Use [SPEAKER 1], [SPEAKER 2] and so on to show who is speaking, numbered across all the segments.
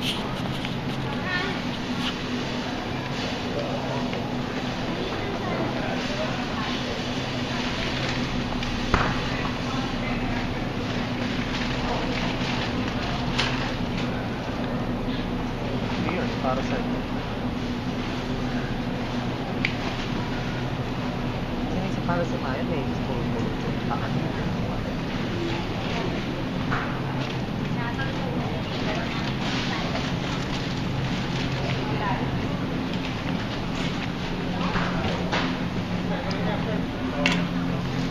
[SPEAKER 1] Yun, para sa para sa Maya may pulpul paan.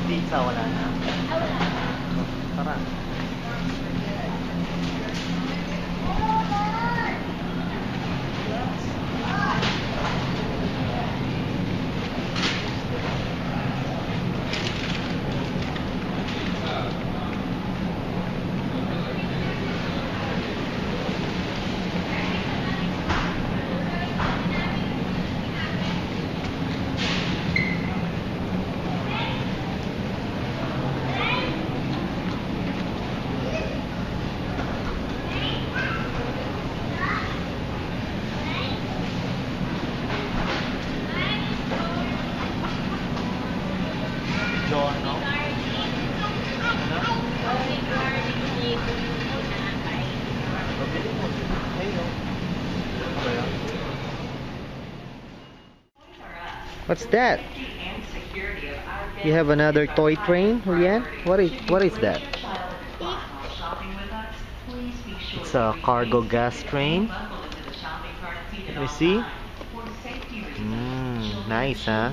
[SPEAKER 1] Pizza wala na. Tara. John, no? What's that? You have another toy train, Julian? What is that? It's a cargo gas train. Let me see. Nice, huh?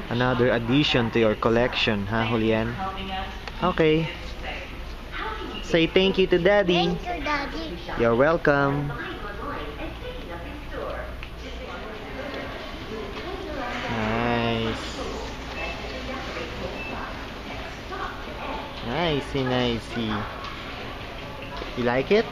[SPEAKER 1] Another addition to your collection, huh, Julian? Okay. Say thank you to Daddy.
[SPEAKER 2] Thank you, Daddy.
[SPEAKER 1] You're welcome. Nice. Nicey, nicey. You like it?